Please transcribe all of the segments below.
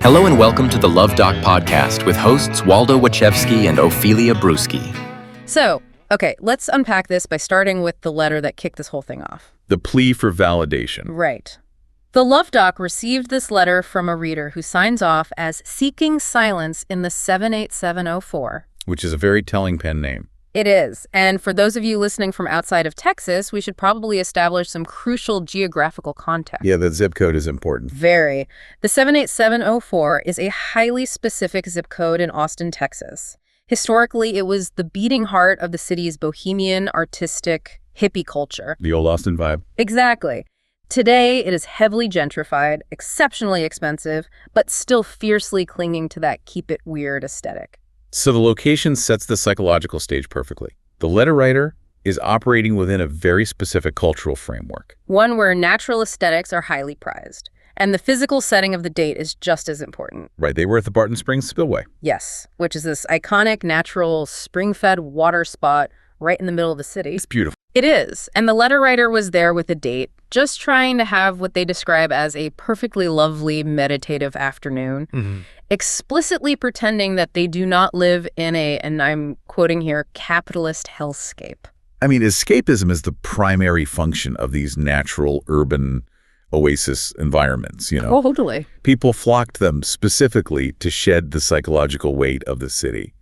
Hello and welcome to the Love Doc podcast with hosts Waldo Wachewski and Ophelia Brewski. So, okay, let's unpack this by starting with the letter that kicked this whole thing off. The plea for validation. Right. The Love Doc received this letter from a reader who signs off as seeking silence in the 78704. Which is a very telling pen name. It is. And for those of you listening from outside of Texas, we should probably establish some crucial geographical context. Yeah, the zip code is important. Very. The 78704 is a highly specific zip code in Austin, Texas. Historically, it was the beating heart of the city's bohemian, artistic, hippie culture. The old Austin vibe. Exactly. Today, it is heavily gentrified, exceptionally expensive, but still fiercely clinging to that keep it weird aesthetic. So the location sets the psychological stage perfectly. The letter writer is operating within a very specific cultural framework. One where natural aesthetics are highly prized. And the physical setting of the date is just as important. Right, they were at the Barton Springs Spillway. Yes, which is this iconic, natural, spring-fed water spot right in the middle of the city. It's beautiful. It is. And the letter writer was there with a date, just trying to have what they describe as a perfectly lovely, meditative afternoon, explicitly pretending that they do not live in a, and I'm quoting here, capitalist hellscape. I mean, escapism is the primary function of these natural urban oasis environments, you know. Oh, totally. People flock to them specifically to shed the psychological weight of the city,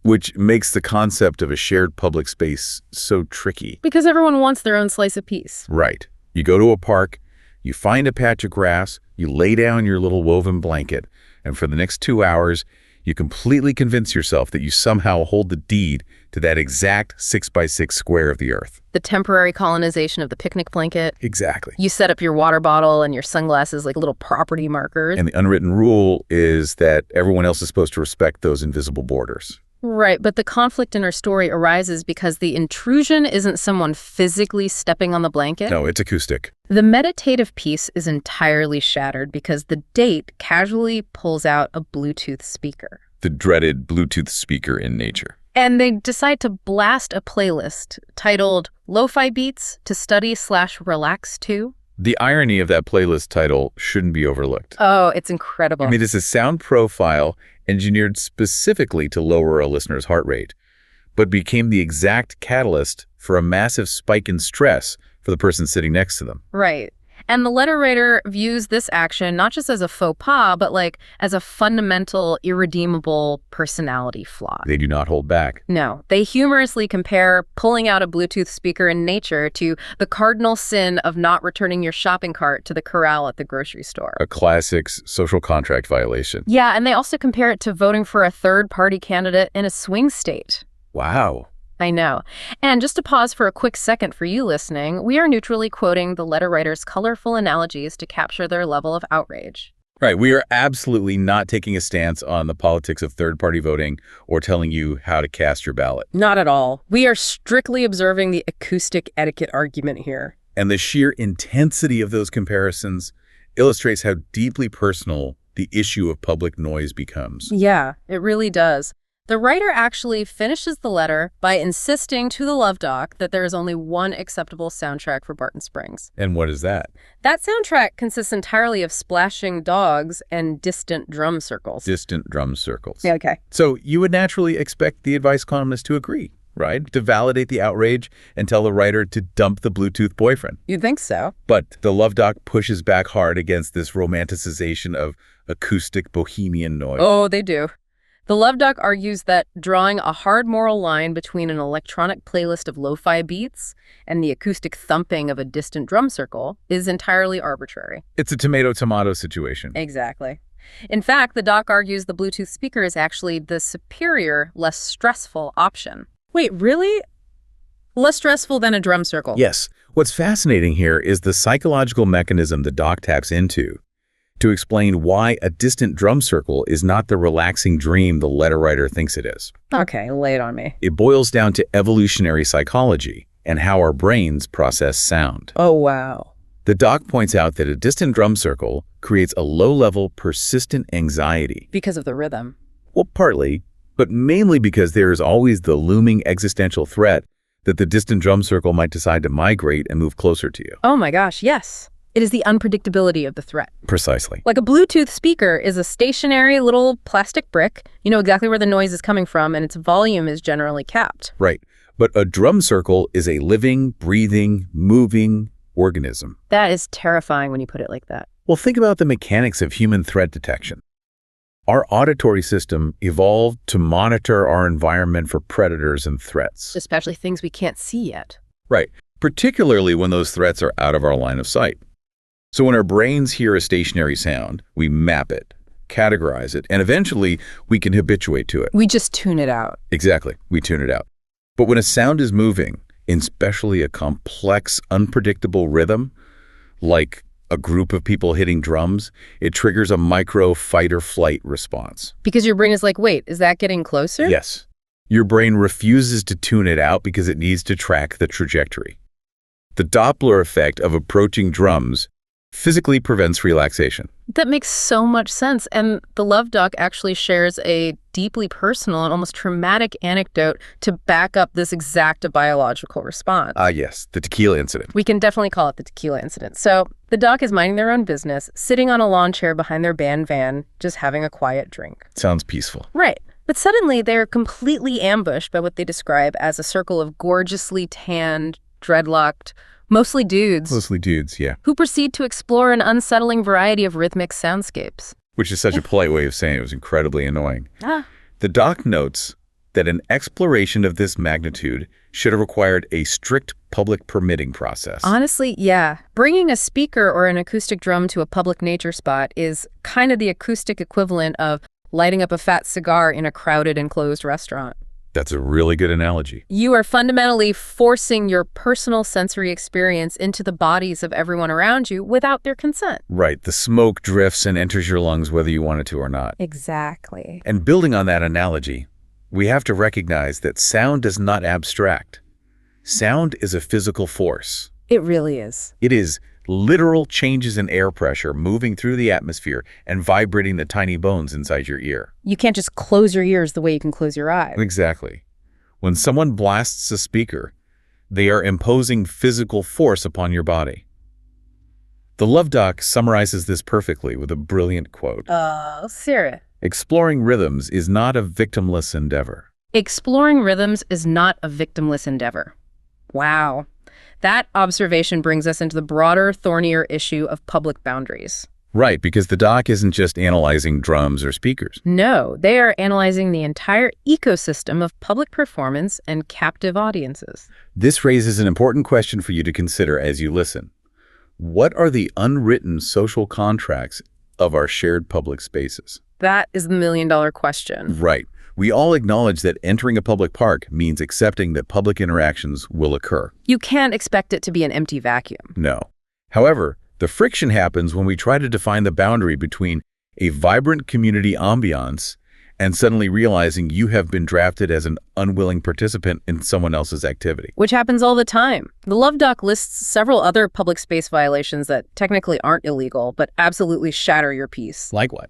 which makes the concept of a shared public space so tricky. Because everyone wants their own slice of peace. Right. You go to a park, you find a patch of grass, you lay down your little woven blanket, and for the next 2 hours, you completely convince yourself that you somehow hold the deed to that exact 6x6 square of the earth. The temporary colonization of the picnic blanket. Exactly. You set up your water bottle and your sunglasses like little property markers. And the unwritten rule is that everyone else is supposed to respect those invisible borders. Right, but the conflict in our story arises because the intrusion isn't someone physically stepping on the blanket. No, it's acoustic. The meditative piece is entirely shattered because the date casually pulls out a Bluetooth speaker. The dreaded Bluetooth speaker in nature. And they decide to blast a playlist titled Lo-Fi Beats to Study/Relax To. The irony of that playlist title shouldn't be overlooked. Oh, it's incredible. I mean, it's a sound profile engineered specifically to lower a listener's heart rate, but became the exact catalyst for a massive spike in stress for the person sitting next to them. Right. And the letter writer views this action not just as a faux pas, but like as a fundamental, irredeemable personality flaw. They do not hold back. No. They humorously compare pulling out a Bluetooth speaker in nature to the cardinal sin of not returning your shopping cart to the corral at the grocery store. A classic social contract violation. Yeah, and they also compare it to voting for a third-party candidate in a swing state. Wow. I know. And just to pause for a quick second for you listening, we are neutrally quoting the letter writer's colorful analogies to capture their level of outrage. Right. We are absolutely not taking a stance on the politics of third-party voting or telling you how to cast your ballot. Not at all. We are strictly observing the acoustic etiquette argument here. And the sheer intensity of those comparisons illustrates how deeply personal the issue of public noise becomes. Yeah, it really does. The writer actually finishes the letter by insisting to the Love Doc that there is only one acceptable soundtrack for Barton Springs. And what is that? That soundtrack consists entirely of splashing dogs and distant drum circles. Distant drum circles. Yeah, okay. So you would naturally expect the advice columnist to agree, right? To validate the outrage and tell the writer to dump the Bluetooth boyfriend. You'd think so. But the Love Doc pushes back hard against this romanticization of acoustic bohemian noise. Oh, they do. The Love Doc argues that drawing a hard moral line between an electronic playlist of lo-fi beats and the acoustic thumping of a distant drum circle is entirely arbitrary. It's a tomato-tomato situation. Exactly. In fact, the doc argues the Bluetooth speaker is actually the superior, less stressful option. Wait, really? Less stressful than a drum circle? Yes. What's fascinating here is the psychological mechanism the doc taps into to explain why a distant drum circle is not the relaxing dream the letter writer thinks it is. Okay, lay it on me. It boils down to evolutionary psychology and how our brains process sound. Oh, wow. The doc points out that a distant drum circle creates a low-level, persistent anxiety. Because of the rhythm. Well, partly, but mainly because there is always the looming existential threat that the distant drum circle might decide to migrate and move closer to you. Oh my gosh, yes. It is the unpredictability of the threat. Precisely. Like a Bluetooth speaker is a stationary little plastic brick. You know exactly where the noise is coming from, and its volume is generally capped. Right. But a drum circle is a living, breathing, moving organism. That is terrifying when you put it like that. Well, think about the mechanics of human threat detection. Our auditory system evolved to monitor our environment for predators and threats. Especially things we can't see yet. Right. Particularly when those threats are out of our line of sight. So when our brains hear a stationary sound, we map it, categorize it, and eventually we can habituate to it. We just tune it out. Exactly. We tune it out. But when a sound is moving, especially a complex, unpredictable rhythm, like a group of people hitting drums, it triggers a micro fight-or-flight response. Because your brain is like, wait, is that getting closer? Yes. Your brain refuses to tune it out because it needs to track the trajectory. The Doppler effect of approaching drums physically prevents relaxation. That makes so much sense. And the Love Doc actually shares a deeply personal and almost traumatic anecdote to back up this exact biological response. Yes, the tequila incident. We can definitely call it the tequila incident. So the doc is minding their own business, sitting on a lawn chair behind their band van, just having a quiet drink. Sounds peaceful. Right. But suddenly they're completely ambushed by what they describe as a circle of gorgeously tanned, dreadlocked, mostly dudes. Mostly dudes, yeah. Who proceed to explore an unsettling variety of rhythmic soundscapes. Which is such a polite way of saying it was incredibly annoying. Ah. The doc notes that an exploration of this magnitude should have required a strict public permitting process. Honestly, yeah. Bringing a speaker or an acoustic drum to a public nature spot is kind of the acoustic equivalent of lighting up a fat cigar in a crowded and closed restaurant. That's a really good analogy. You are fundamentally forcing your personal sensory experience into the bodies of everyone around you without their consent. Right. The smoke drifts and enters your lungs whether you want it to or not. Exactly. And building on that analogy, we have to recognize that sound is not abstract. Sound is a physical force. It really is. It is literal changes in air pressure moving through the atmosphere and vibrating the tiny bones inside your ear. You can't just close your ears the way you can close your eyes. Exactly. When someone blasts a speaker, they are imposing physical force upon your body. The Love Doc summarizes this perfectly with a brilliant quote. Sarah. Exploring rhythms is not a victimless endeavor. Exploring rhythms is not a victimless endeavor. Wow. That observation brings us into the broader, thornier issue of public boundaries. Right, because the doc isn't just analyzing drums or speakers. No, they are analyzing the entire ecosystem of public performance and captive audiences. This raises an important question for you to consider as you listen. What are the unwritten social contracts of our shared public spaces? That is the million-dollar question. Right. We all acknowledge that entering a public park means accepting that public interactions will occur. You can't expect it to be an empty vacuum. No. However, the friction happens when we try to define the boundary between a vibrant community ambiance and suddenly realizing you have been drafted as an unwilling participant in someone else's activity. Which happens all the time. The Love Doc lists several other public space violations that technically aren't illegal, but absolutely shatter your peace. Like what?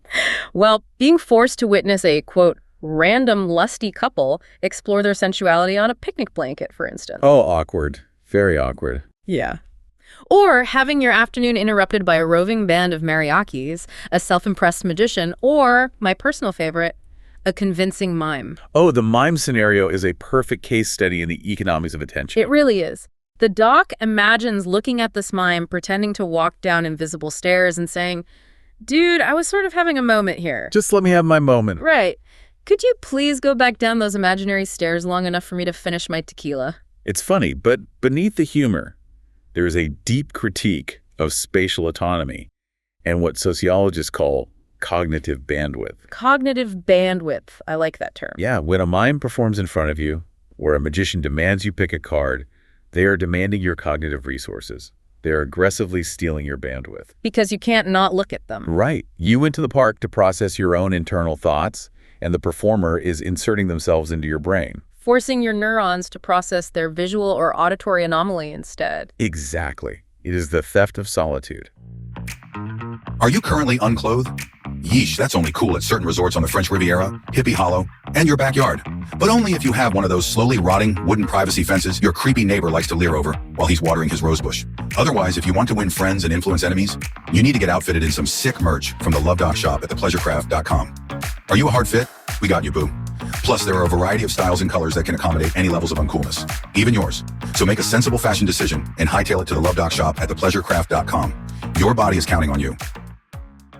Well, being forced to witness a, quote, random lusty couple explore their sensuality on a picnic blanket, for instance. Oh, awkward. Very awkward. Yeah. Or having your afternoon interrupted by a roving band of mariachis, a self-impressed magician, or, my personal favorite, a convincing mime. Oh, the mime scenario is a perfect case study in the economics of attention. It really is. The doc imagines looking at this mime pretending to walk down invisible stairs and saying, dude, I was sort of having a moment here. Just let me have my moment. Right. Could you please go back down those imaginary stairs long enough for me to finish my tequila? It's funny, but beneath the humor, there is a deep critique of spatial autonomy and what sociologists call cognitive bandwidth. Cognitive bandwidth. I like that term. Yeah, when a mime performs in front of you, or a magician demands you pick a card, they are demanding your cognitive resources. They are aggressively stealing your bandwidth. Because you can't not look at them. Right. You went to the park to process your own internal thoughts, and the performer is inserting themselves into your brain. Forcing your neurons to process their visual or auditory anomaly instead. Exactly. It is the theft of solitude. Are you currently unclothed? Yeesh, that's only cool at certain resorts on the French Riviera, Hippie Hollow, and your backyard. But only if you have one of those slowly rotting wooden privacy fences your creepy neighbor likes to leer over while he's watering his rosebush. Otherwise, if you want to win friends and influence enemies, you need to get outfitted in some sick merch from the Love Doc shop at thepleasurecraft.com. Are you a hard fit? We got you, boo. Plus, there are a variety of styles and colors that can accommodate any levels of uncoolness, even yours. So make a sensible fashion decision and hightail it to the Love Doc shop at thepleasurecraft.com. Your body is counting on you.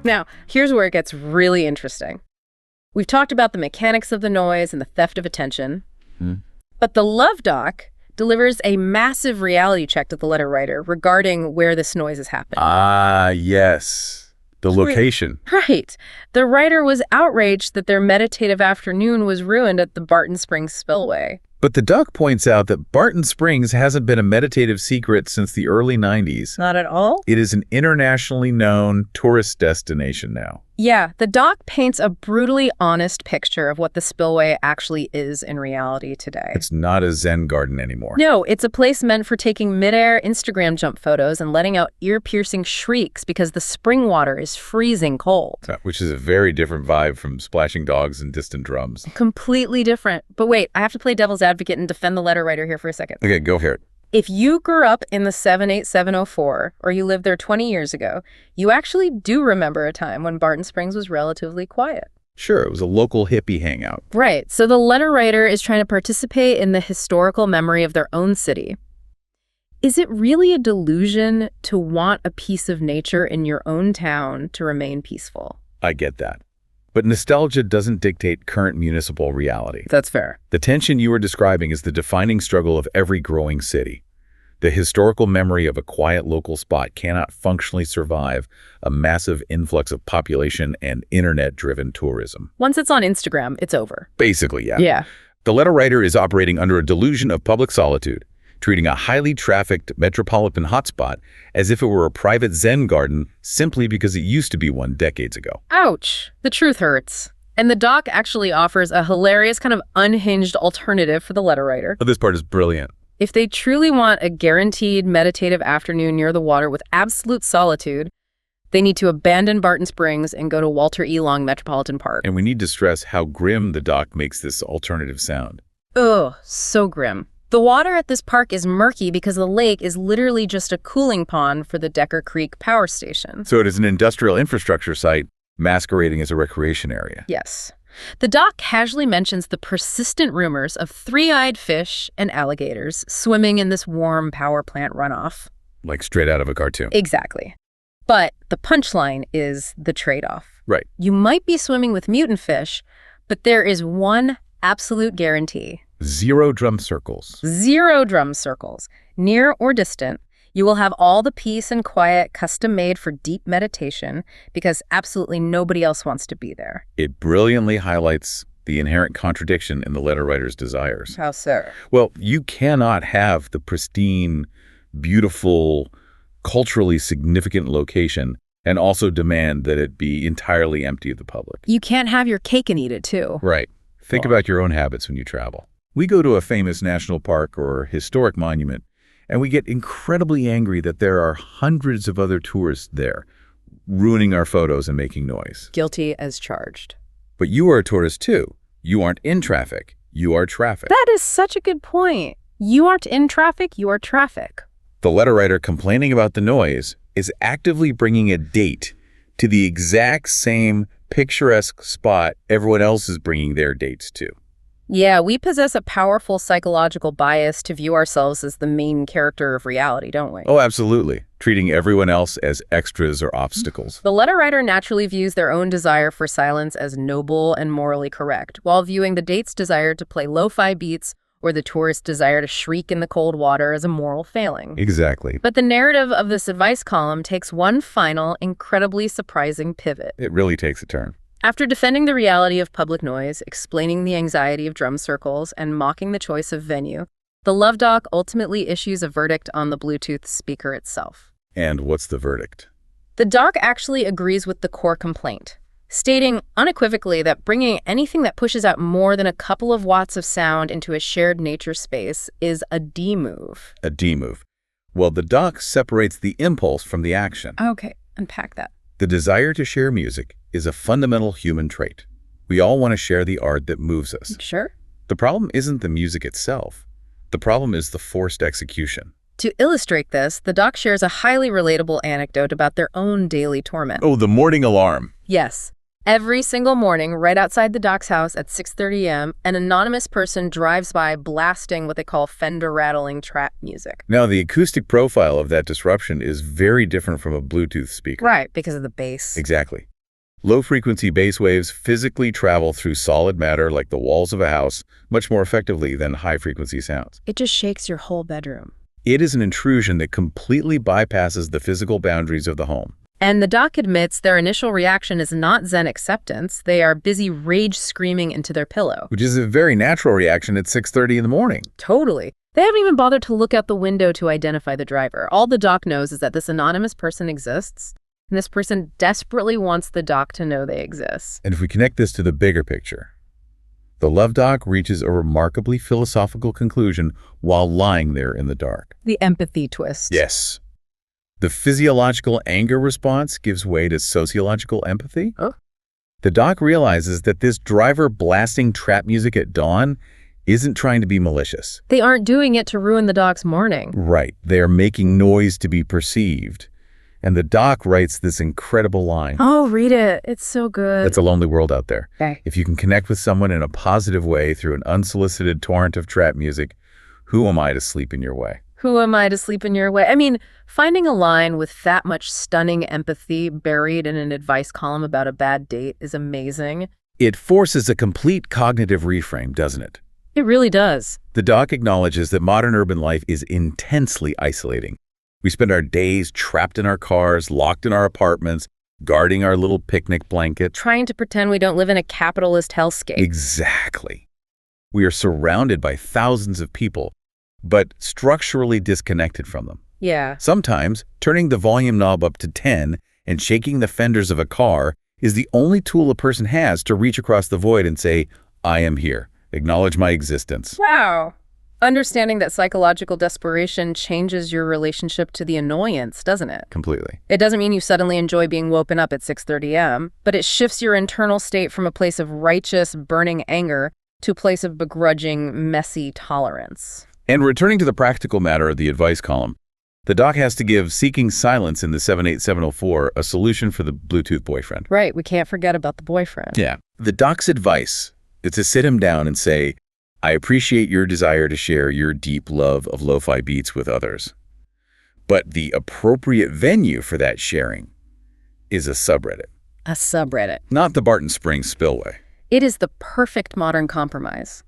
Now, here's where it gets really interesting. We've talked about the mechanics of the noise and the theft of attention, but the Love Doc delivers a massive reality check to the letter writer regarding where this noise is happening. Ah, yes. The location. Right. The writer was outraged that their meditative afternoon was ruined at the Barton Springs spillway. But the Doc points out that Barton Springs hasn't been a meditative secret since the early 90s. Not at all? It is an internationally known tourist destination now. Yeah, the Doc paints a brutally honest picture of what the spillway actually is in reality today. It's not a Zen garden anymore. No, it's a place meant for taking mid-air Instagram jump photos and letting out ear-piercing shrieks because the spring water is freezing cold. Which is a very different vibe from splashing dogs and distant drums. Completely different. But wait, I have to play devil's advocate and defend the letter writer here for a second. Okay, go here. If you grew up in the 78704 or you lived there 20 years ago, you actually do remember a time when Barton Springs was relatively quiet. Sure, it was a local hippie hangout. Right. So the letter writer is trying to participate in the historical memory of their own city. Is it really a delusion to want a piece of nature in your own town to remain peaceful? I get that. But nostalgia doesn't dictate current municipal reality. That's fair. The tension you are describing is the defining struggle of every growing city. The historical memory of a quiet local spot cannot functionally survive a massive influx of population and internet-driven tourism. Once it's on Instagram, it's over. Basically, yeah. Yeah. The letter writer is operating under a delusion of public solitude, treating a highly trafficked metropolitan hotspot as if it were a private Zen garden simply because it used to be one decades ago. Ouch. The truth hurts. And the Doc actually offers a hilarious kind of unhinged alternative for the letter writer. Oh, this part is brilliant. If they truly want a guaranteed meditative afternoon near the water with absolute solitude, they need to abandon Barton Springs and go to Walter E. Long Metropolitan Park. And we need to stress how grim the Doc makes this alternative sound. Ugh, so grim. The water at this park is murky because the lake is literally just a cooling pond for the Decker Creek power station. So it is an industrial infrastructure site masquerading as a recreation area. Yes. The Doc casually mentions the persistent rumors of three-eyed fish and alligators swimming in this warm power plant runoff. Like straight out of a cartoon. Exactly. But the punchline is the trade-off. Right. You might be swimming with mutant fish, but there is one absolute guarantee. 0 drum circles. 0 drum circles. Near or distant, you will have all the peace and quiet custom-made for deep meditation because absolutely nobody else wants to be there. It brilliantly highlights the inherent contradiction in the letter writer's desires. How so? Well, you cannot have the pristine, beautiful, culturally significant location and also demand that it be entirely empty of the public. You can't have your cake and eat it, too. Right. Think about your own habits when you travel. We go to a famous national park or historic monument, and we get incredibly angry that there are hundreds of other tourists there, ruining our photos and making noise. Guilty as charged. But you are a tourist too. You aren't in traffic. You are traffic. That is such a good point. You aren't in traffic, you are traffic. The letter writer complaining about the noise is actively bringing a date to the exact same picturesque spot everyone else is bringing their dates to. Yeah, we possess a powerful psychological bias to view ourselves as the main character of reality, don't we? Oh, absolutely. Treating everyone else as extras or obstacles. The letter writer naturally views their own desire for silence as noble and morally correct, while viewing the date's desire to play lo-fi beats or the tourist's desire to shriek in the cold water as a moral failing. Exactly. But the narrative of this advice column takes one final, incredibly surprising pivot. It really takes a turn. After defending the reality of public noise, explaining the anxiety of drum circles, and mocking the choice of venue, the Love Doc ultimately issues a verdict on the Bluetooth speaker itself. And what's the verdict? The Doc actually agrees with the core complaint, stating unequivocally that bringing anything that pushes out more than a couple of watts of sound into a shared nature space is a D move. A D move. Well, the Doc separates the impulse from the action. Okay, unpack that. The desire to share music is a fundamental human trait. We all want to share the art that moves us. Sure. The problem isn't the music itself. The problem is the forced execution. To illustrate this, the doc shares a highly relatable anecdote about their own daily torment. Oh, the morning alarm. Yes. Every single morning, right outside the doc's house at 6:30 a.m., an anonymous person drives by blasting what they call fender-rattling trap music. Now, the acoustic profile of that disruption is very different from a Bluetooth speaker. Right, because of the bass. Exactly. Low-frequency bass waves physically travel through solid matter like the walls of a house much more effectively than high-frequency sounds. It just shakes your whole bedroom. It is an intrusion that completely bypasses the physical boundaries of the home. And the doc admits their initial reaction is not Zen acceptance. They are busy rage screaming into their pillow. Which is a very natural reaction at 6:30 in the morning. Totally. They haven't even bothered to look out the window to identify the driver. All the doc knows is that this anonymous person exists, and this person desperately wants the doc to know they exist. And if we connect this to the bigger picture, the love doc reaches a remarkably philosophical conclusion while lying there in the dark. The empathy twist. Yes. The physiological anger response gives way to sociological empathy. Huh? The doc realizes that this driver blasting trap music at dawn isn't trying to be malicious. They aren't doing it to ruin the doc's morning. Right. They are making noise to be perceived. And the doc writes this incredible line. Oh, read it. It's so good. It's a lonely world out there. Okay. If you can connect with someone in a positive way through an unsolicited torrent of trap music, who am I to sleep in your way? Who am I to sleep in your way? I mean, finding a line with that much stunning empathy buried in an advice column about a bad date is amazing. It forces a complete cognitive reframe, doesn't it? It really does. The doc acknowledges that modern urban life is intensely isolating. We spend our days trapped in our cars, locked in our apartments, guarding our little picnic blanket. Trying to pretend we don't live in a capitalist hellscape. Exactly. We are surrounded by thousands of people, but structurally disconnected from them. Yeah. Sometimes, turning the volume knob up to 10 and shaking the fenders of a car is the only tool a person has to reach across the void and say, I am here. Acknowledge my existence. Wow. Understanding that psychological desperation changes your relationship to the annoyance, doesn't it? Completely. It doesn't mean you suddenly enjoy being woken up at 6:30 a.m., but it shifts your internal state from a place of righteous, burning anger to a place of begrudging, messy tolerance. And returning to the practical matter of the advice column, the doc has to give Seeking Silence in the 78704 a solution for the Bluetooth boyfriend. Right, we can't forget about the boyfriend. Yeah. The doc's advice is to sit him down and say, I appreciate your desire to share your deep love of lo-fi beats with others. But the appropriate venue for that sharing is a subreddit. A subreddit. Not the Barton Springs spillway. It is the perfect modern compromise.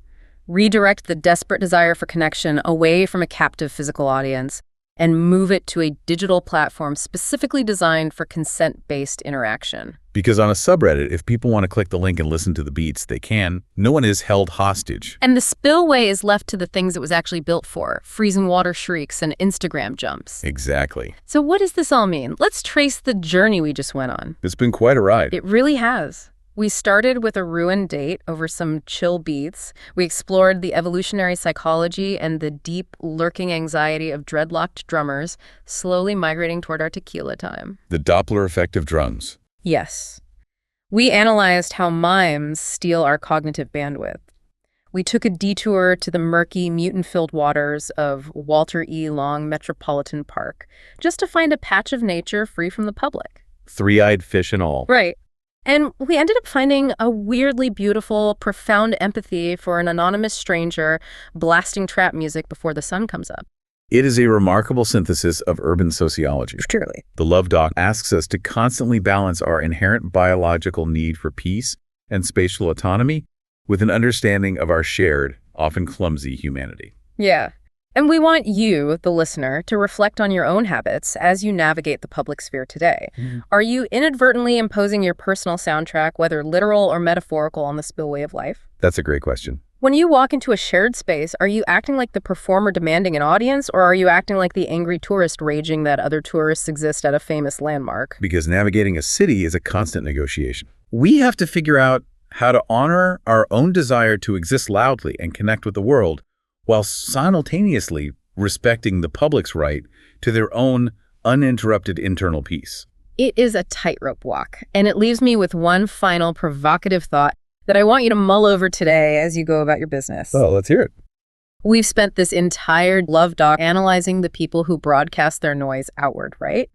Redirect the desperate desire for connection away from a captive physical audience and move it to a digital platform specifically designed for consent-based interaction. Because on a subreddit, if people want to click the link and listen to the beats, they can. No one is held hostage. And the spillway is left to the things it was actually built for, freezing water shrieks and Instagram jumps. Exactly. So what does this all mean? Let's trace the journey we just went on. It's been quite a ride. It really has. We started with a ruined date over some chill beats. We explored the evolutionary psychology and the deep, lurking anxiety of dreadlocked drummers, slowly migrating toward our tequila time. The Doppler effect of drums. Yes. We analyzed how mimes steal our cognitive bandwidth. We took a detour to the murky, mutant-filled waters of Walter E. Long Metropolitan Park, just to find a patch of nature free from the public. Three-eyed fish and all. Right. And we ended up finding a weirdly beautiful, profound empathy for an anonymous stranger blasting trap music before the sun comes up. It is a remarkable synthesis of urban sociology. Truly. The Love Doc asks us to constantly balance our inherent biological need for peace and spatial autonomy with an understanding of our shared, often clumsy humanity. Yeah. And we want you, the listener, to reflect on your own habits as you navigate the public sphere today. Are you inadvertently imposing your personal soundtrack, whether literal or metaphorical, on the spillway of life? That's a great question. When you walk into a shared space, are you acting like the performer demanding an audience, or are you acting like the angry tourist raging that other tourists exist at a famous landmark? Because navigating a city is a constant negotiation. We have to figure out how to honor our own desire to exist loudly and connect with the world, while simultaneously respecting the public's right to their own uninterrupted internal peace. It is a tightrope walk, and it leaves me with one final provocative thought that I want you to mull over today as you go about your business. Oh, let's hear it. We've spent this entire Love Doc analyzing the people who broadcast their noise outward, right?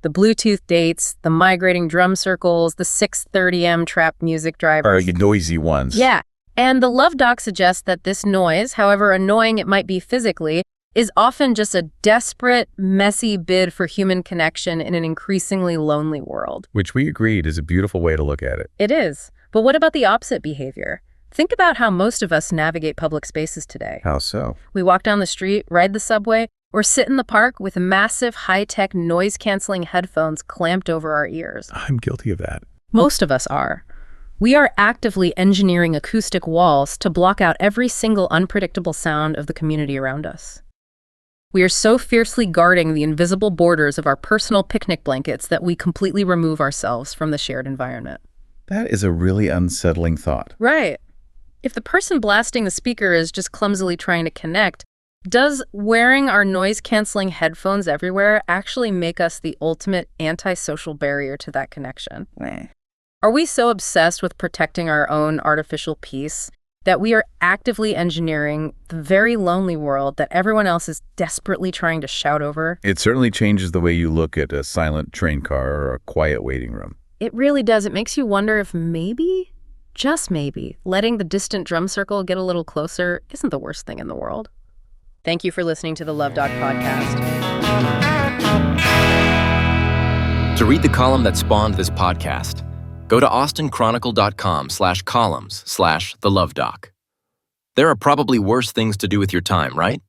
The Bluetooth dates, the migrating drum circles, the 6:30 trap music drivers. Or noisy ones. Yeah. And the Love Doc suggests that this noise, however annoying it might be physically, is often just a desperate, messy bid for human connection in an increasingly lonely world. Which we agreed is a beautiful way to look at it. It is. But what about the opposite behavior? Think about how most of us navigate public spaces today. How so? We walk down the street, ride the subway, or sit in the park with massive high-tech noise-canceling headphones clamped over our ears. I'm guilty of that. Most of us are. We are actively engineering acoustic walls to block out every single unpredictable sound of the community around us. We are so fiercely guarding the invisible borders of our personal picnic blankets that we completely remove ourselves from the shared environment. That is a really unsettling thought. Right. If the person blasting the speaker is just clumsily trying to connect, does wearing our noise-canceling headphones everywhere actually make us the ultimate antisocial barrier to that connection? Are we so obsessed with protecting our own artificial peace that we are actively engineering the very lonely world that everyone else is desperately trying to shout over? It certainly changes the way you look at a silent train car or a quiet waiting room. It really does. It makes you wonder if maybe, just maybe, letting the distant drum circle get a little closer isn't the worst thing in the world. Thank you for listening to the Love Doc podcast. To read the column that spawned this podcast, go to austinchronicle.com/columns/thelovedoc. There are probably worse things to do with your time, right?